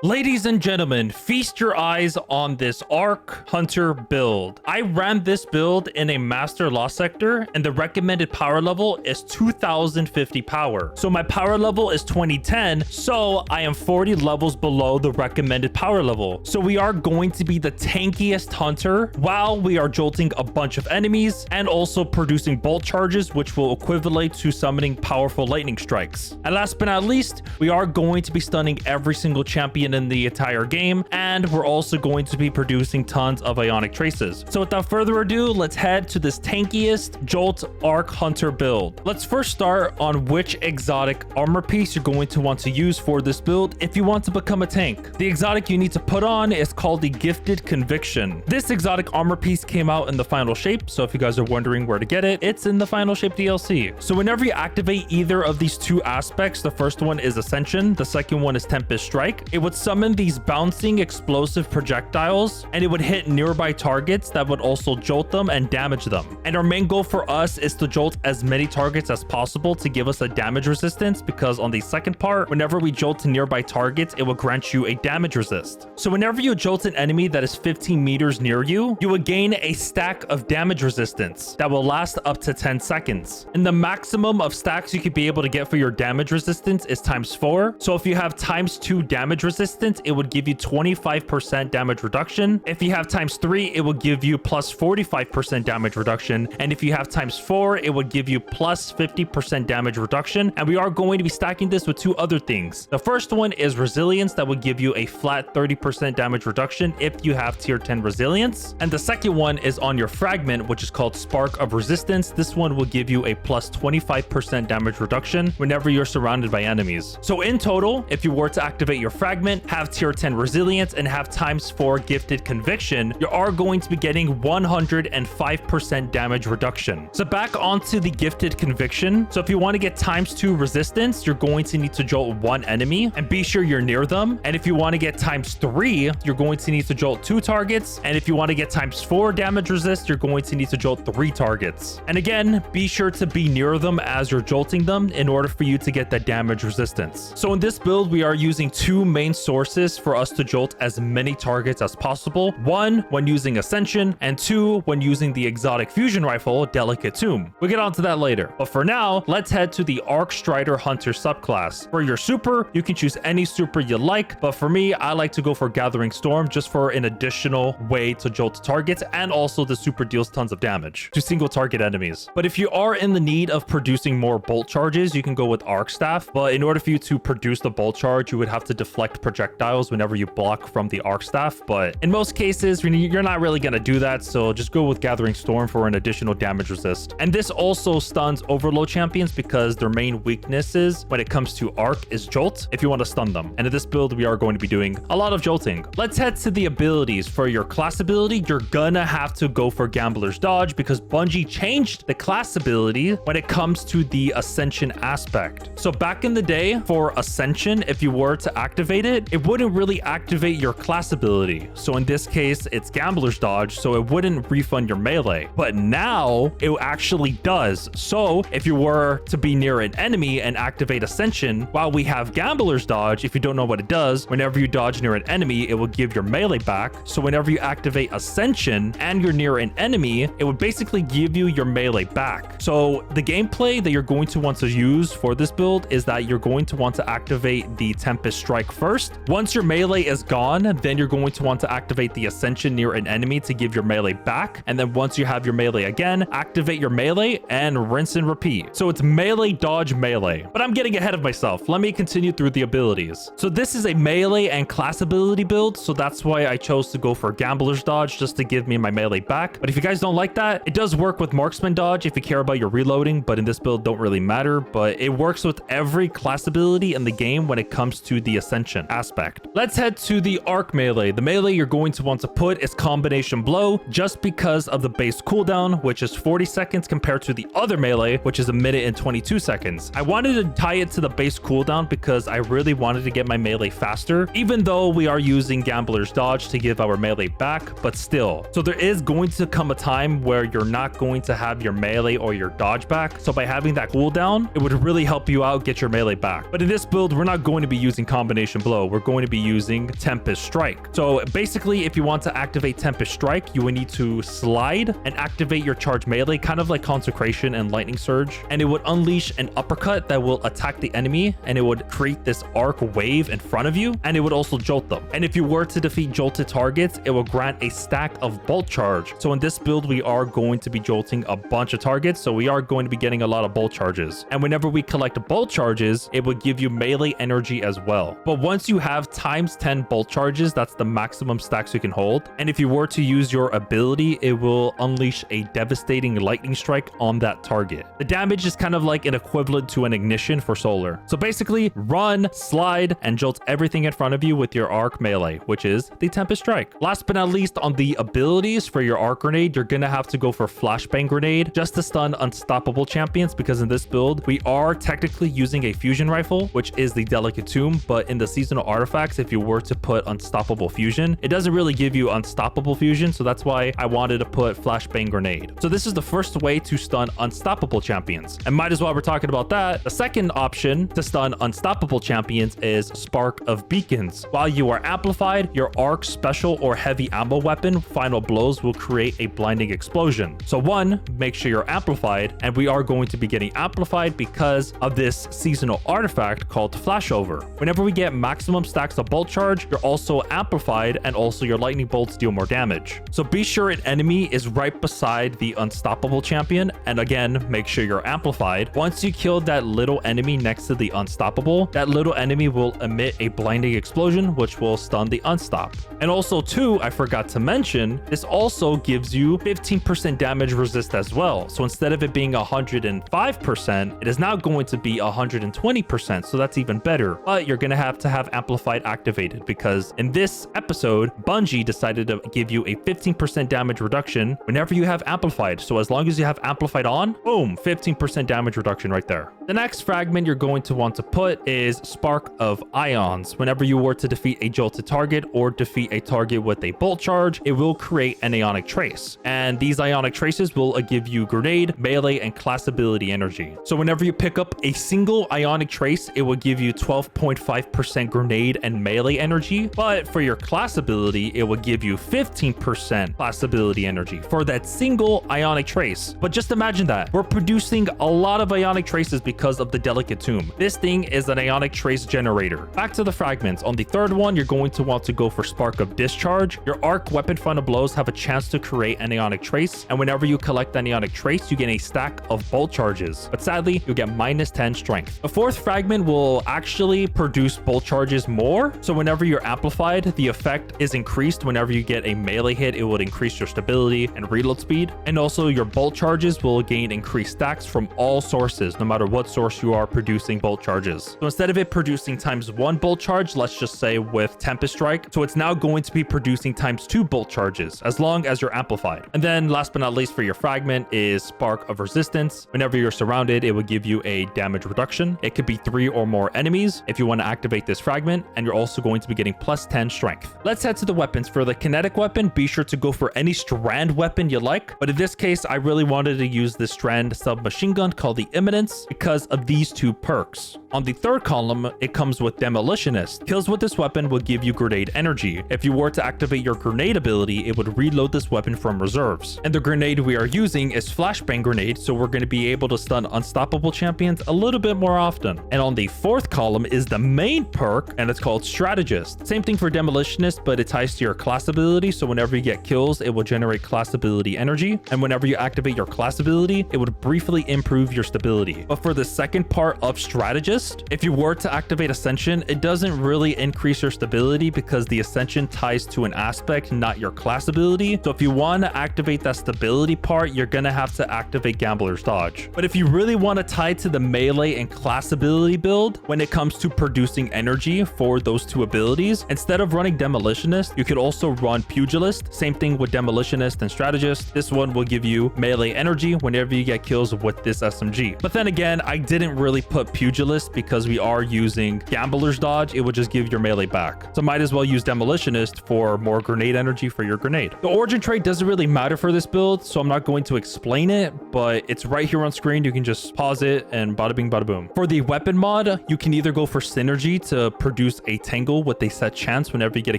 Ladies and gentlemen, feast your eyes on this Arc Hunter build. I ran this build in a Master Lost sector, and the recommended power level is 2050 power. So my power level is 2010, so I am 40 levels below the recommended power level. So we are going to be the tankiest hunter while we are jolting a bunch of enemies and also producing bolt charges, which will equivalent to summoning powerful lightning strikes. And last but not least, we are going to be stunning every single champion in the entire game, and we're also going to be producing tons of ionic traces. So without further ado, let's head to this tankiest Jolt Arc Hunter build. Let's first start on which exotic armor piece you're going to want to use for this build if you want to become a tank. The exotic you need to put on is called the Gifted Conviction. This exotic armor piece came out in the final shape, so if you guys are wondering where to get it, it's in the final shape DLC. So whenever you activate either of these two aspects, the first one is Ascension, the second one is Tempest Strike, it would summon these bouncing explosive projectiles, and it would hit nearby targets that would also jolt them and damage them. And our main goal for us is to jolt as many targets as possible to give us a damage resistance, because on the second part, whenever we jolt to nearby targets, it will grant you a damage resist. So whenever you jolt an enemy that is 15 meters near you, you will gain a stack of damage resistance that will last up to 10 seconds. And the maximum of stacks you could be able to get for your damage resistance is ×4. So if you have ×2 damage resistance, it would give you 25% damage reduction. If you have ×3, it will give you plus 45% damage reduction. And if you have ×4, it would give you plus 50% damage reduction. And we are going to be stacking this with two other things. The first one is Resilience, that would give you a flat 30% damage reduction if you have tier 10 Resilience. And the second one is on your Fragment, which is called Spark of Resistance. This one will give you a plus 25% damage reduction whenever you're surrounded by enemies. So in total, if you were to activate your Fragment, have tier 10 Resilience, and have ×4 Gifted Conviction, you are going to be getting 105% damage reduction. So back onto the Gifted Conviction. So if you want to get ×2 resistance, you're going to need to jolt one enemy and be sure you're near them. And if you want to get ×3, you're going to need to jolt 2 targets. And if you want to get ×4 damage resist, you're going to need to jolt 3 targets. And again, be sure to be near them as you're jolting them in order for you to get that damage resistance. So in this build, we are using two main sources for us to jolt as many targets as possible. One, when using Ascension, and two, when using the exotic fusion rifle, Delicate Tomb. We'll get onto that later. But for now, let's head to the Arc Strider Hunter subclass. For your super, you can choose any super you like, but for me, I like to go for Gathering Storm just for an additional way to jolt targets, and also the super deals tons of damage to single target enemies. But if you are in the need of producing more bolt charges, you can go with Arc Staff, but in order for you to produce the bolt charge, you would have to deflect projectiles whenever you block from the Arc Staff, but in most cases, you're not really going to do that, so just go with Gathering Storm for an additional damage resist. And this also stuns Overload champions because their main weaknesses when it comes to Arc is Jolt if you want to stun them. And in this build, we are going to be doing a lot of jolting. Let's head to the abilities. For your class ability, you're gonna have to go for Gambler's Dodge because Bungie changed the class ability when it comes to the Ascension aspect. So back in the day, for Ascension, if you were to activate it, it wouldn't really activate your class ability. So in this case, it's Gambler's Dodge, so it wouldn't refund your melee. But now it actually does. So if you were to be near an enemy and activate Ascension, while we have Gambler's Dodge, if you don't know what it does, whenever you dodge near an enemy, it will give your melee back. So whenever you activate Ascension and you're near an enemy, it would basically give you your melee back. So the gameplay that you're going to want to use for this build is that you're going to want to activate the Tempest Strike first. Once your melee is gone, then you're going to want to activate the Ascension near an enemy to give your melee back. And then once you have your melee again, activate your melee and rinse and repeat. So it's melee, dodge, melee. But I'm getting ahead of myself. Let me continue through the abilities. So this is a melee and class ability build, so that's why I chose to go for Gambler's Dodge, just to give me my melee back. But if you guys don't like that, it does work with Marksman Dodge if you care about your reloading, but in this build don't really matter. But it works with every class ability in the game when it comes to the Ascension aspect. Let's head to the Arc melee. The melee you're going to want to put is Combination Blow, just because of the base cooldown, which is 40 seconds compared to the other melee, which is 1 minute and 22 seconds. I wanted to tie it to the base cooldown because I really wanted to get my melee faster, even though we are using Gambler's Dodge to give our melee back, but still. So there is going to come a time where you're not going to have your melee or your dodge back. So by having that cooldown, it would really help you out, get your melee back. But in this build, we're not going to be using Combination Blow. we're going to be using Tempest Strike. So basically, if you want to activate Tempest Strike, you would need to slide and activate your charge melee, kind of like Consecration and Lightning Surge, and it would unleash an uppercut that will attack the enemy, and it would create this arc wave in front of you, and it would also jolt them. And if you were to defeat jolted targets, it will grant a stack of bolt charge. So in this build, we are going to be jolting a bunch of targets, so we are going to be getting a lot of bolt charges. And whenever we collect bolt charges, it would give you melee energy as well. But once you have times 10 bolt charges, that's the maximum stacks you can hold. And if you were to use your ability, it will unleash a devastating lightning strike on that target. The damage is kind of like an equivalent to an ignition for solar. So basically, run, slide, and jolt everything in front of you with your arc melee, which is the Tempest Strike. Last but not least, on the abilities for your arc grenade, you're gonna have to go for Flashbang Grenade just to stun unstoppable champions, because in this build, we are technically using a fusion rifle, which is the Delicate Tomb, but in the seasonal artifacts, if you were to put Unstoppable Fusion, it doesn't really give you Unstoppable Fusion, so that's why I wanted to put Flashbang Grenade. So this is the first way to stun unstoppable champions. And might as well we're talking about that, the second option to stun unstoppable champions is Spark of Beacons. While you are amplified, your arc, special, or heavy ammo weapon final blows will create a blinding explosion. So one, make sure you're amplified, and we are going to be getting amplified because of this seasonal artifact called Flashover. Whenever we get maximum stacks of bolt charge, you're also amplified, and also your lightning bolts deal more damage. So be sure an enemy is right beside the unstoppable champion, and again, make sure you're amplified. Once you kill that little enemy next to the unstoppable, that little enemy will emit a blinding explosion, which will stun the unstop. And also too, I forgot to mention, this also gives you 15% damage resist as well. So instead of it being 105%, it is now going to be 120%. So that's even better. But you're going to have amplified activated, because in this episode, Bungie decided to give you a 15% damage reduction whenever you have amplified. So as long as you have amplified on, boom, 15% damage reduction right there. The next fragment you're going to want to put is Spark of Ions. Whenever you were to defeat a jolted target or defeat a target with a bolt charge, it will create an ionic trace. And these ionic traces will give you grenade, melee, and class ability energy. So whenever you pick up a single ionic trace, it will give you 12.5% grenade and melee energy. But for your class ability, it will give you 15% class ability energy for that single ionic trace. But just imagine that. We're producing a lot of ionic traces because of the Delicate Tomb. This thing is an ionic trace generator. Back to the fragments. On the third one, you're going to want to go for Spark of Discharge. Your arc weapon final blows have a chance to create an ionic trace, and whenever you collect an ionic trace, you get a stack of bolt charges. But sadly, you get minus 10 strength. The fourth fragment will actually produce bolt charges more. So whenever you're amplified, the effect is increased. Whenever you get a melee hit, it will increase your stability and reload speed. And also your bolt charges will gain increased stacks from all sources, no matter what source you are producing bolt charges. So instead of it producing times 1 bolt charge, let's just say with Tempest Strike, so it's now going to be producing times 2 bolt charges as long as you're amplified. And then last but not least for your fragment is Spark of Resistance. Whenever you're surrounded, it will give you a damage reduction. It could be 3 or more enemies if you want to activate this fragment, and you're also going to be getting plus 10 strength. Let's head to the weapons. For the kinetic weapon, be sure to go for any strand weapon you like, but in this case, I really wanted to use this strand submachine gun called the Imminence because of these 2 perks. On the third column, it comes with Demolitionist. Kills with this weapon will give you grenade energy. If you were to activate your grenade ability, it would reload this weapon from reserves. And the grenade we are using is Flashbang Grenade, so we're going to be able to stun unstoppable champions a little bit more often. And on the fourth column is the main perk, and it's called Strategist. Same thing for Demolitionist, but it ties to your class ability, so whenever you get kills, it will generate class ability energy. And whenever you activate your class ability, it would briefly improve your stability. But for the second part of Strategist, if you were to activate Ascension, it doesn't really increase your stability because the Ascension ties to an aspect, not your class ability. So if you want to activate that stability part, you're going to have to activate Gambler's Dodge. But if you really want to tie to the melee and class ability build, when it comes to producing energy for those 2 abilities, instead of running Demolitionist, you could also run Pugilist. Same thing with Demolitionist and Strategist. This one will give you melee energy whenever you get kills with this SMG. But then again, I didn't really put Pugilist because we are using Gambler's Dodge. It would just give your melee back. So might as well use Demolitionist for more grenade energy for your grenade. The origin trait doesn't really matter for this build, so I'm not going to explain it, but it's right here on screen. You can just pause it and bada bing, bada boom. For the weapon mod, you can either go for Synergy to produce produce a tangle with a set chance whenever you get a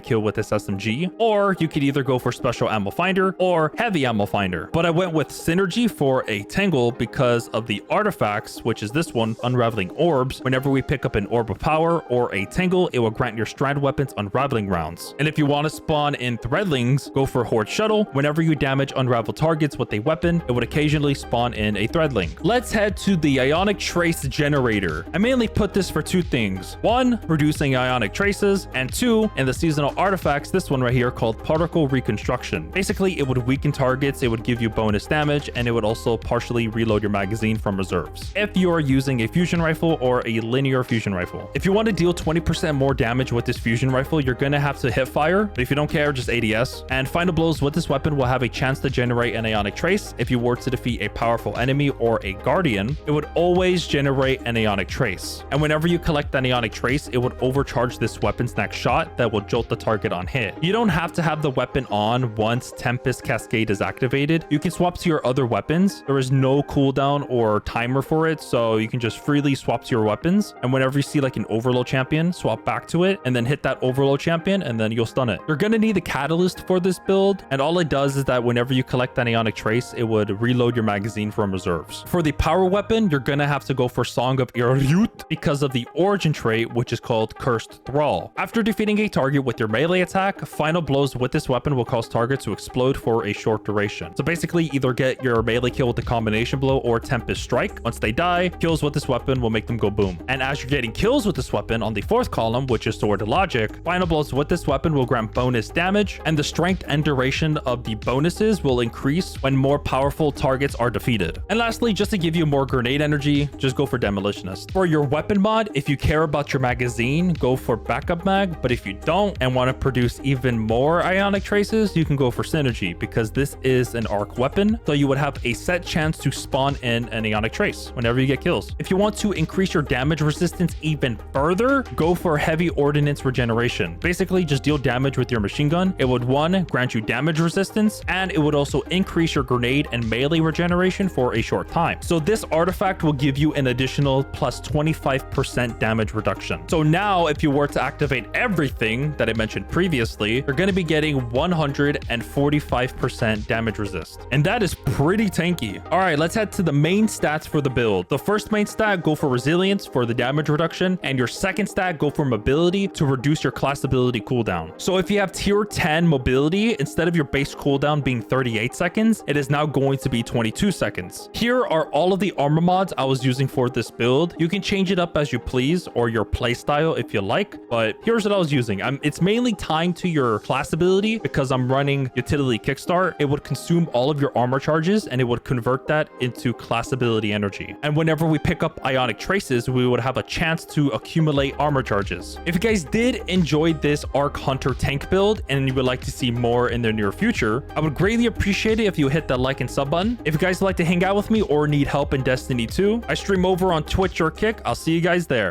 kill with this SMG, or you could either go for special ammo finder or heavy ammo finder. But I went with synergy for a tangle because of the artifacts, which is this one, unraveling orbs. Whenever we pick up an orb of power or a tangle, it will grant your strand weapons unraveling rounds. And if you want to spawn in threadlings, go for horde shuttle. Whenever you damage unraveled targets with a weapon, it would occasionally spawn in a threadling. Let's head to the ionic trace generator. I mainly put this for two things: one, producing ionic traces, and two, in the seasonal artifacts, this one right here called particle reconstruction. Basically, it would weaken targets, it would give you bonus damage, and it would also partially reload your magazine from reserves if you are using a fusion rifle or a linear fusion rifle. If you want to deal 20% more damage with this fusion rifle, you're gonna have to hip fire, but if you don't care, just ADS. And final blows with this weapon will have a chance to generate an ionic trace. If you were to defeat a powerful enemy or a guardian, it would always generate an ionic trace. And whenever you collect an ionic trace, it would overcharge this weapon's next shot that will jolt the target on hit. You don't have to have the weapon on once Tempest Cascade is activated. You can swap to your other weapons. There is no cooldown or timer for it, so you can just freely swap to your weapons. And whenever you see like an overload champion, swap back to it and then hit that overload champion and then you'll stun it. You're gonna need a catalyst for this build, and all it does is that whenever you collect an ionic trace, it would reload your magazine from reserves. For the power weapon, you're gonna have to go for Song of Irut because of the origin trait, which is called Cursed Thrall. After defeating a target with your melee attack, final blows with this weapon will cause targets to explode for a short duration. So basically, either get your melee kill with the combination blow or Tempest Strike. Once they die, kills with this weapon will make them go boom. And as you're getting kills with this weapon on the fourth column, which is Sword of Logic, final blows with this weapon will grant bonus damage, and the strength and duration of the bonuses will increase when more powerful targets are defeated. And lastly, just to give you more grenade energy, just go for Demolitionist. For your weapon mod, if you care about your magazine, go for Backup Mag, but if you don't and want to produce even more ionic traces, you can go for Synergy because this is an arc weapon, so you would have a set chance to spawn in an ionic trace whenever you get kills. If you want to increase your damage resistance even further, go for Heavy Ordnance Regeneration. Basically, just deal damage with your machine gun. It would, one, grant you damage resistance, and it would also increase your grenade and melee regeneration for a short time. So this artifact will give you an additional plus 25% damage reduction. So now, if you were to activate everything that I mentioned previously, you're going to be getting 145% damage resist. And that is pretty tanky. All right, let's head to the main stats for the build. The first main stat, go for resilience for the damage reduction, and your second stat, go for mobility to reduce your class ability cooldown. So if you have tier 10 mobility, instead of your base cooldown being 38 seconds, it is now going to be 22 seconds. Here are all of the armor mods I was using for this build. You can change it up as you please or your playstyle if you like, but here's what I was using. It's mainly tying to your class ability because I'm running utility kickstart. It would consume all of your armor charges and it would convert that into class ability energy. And whenever we pick up ionic traces, we would have a chance to accumulate armor charges. If you guys did enjoy this Arc Hunter tank build and you would like to see more in the near future, I would greatly appreciate it if you hit that like and sub button. If you guys would like to hang out with me or need help in Destiny 2, I stream over on Twitch or Kick. I'll see you guys there.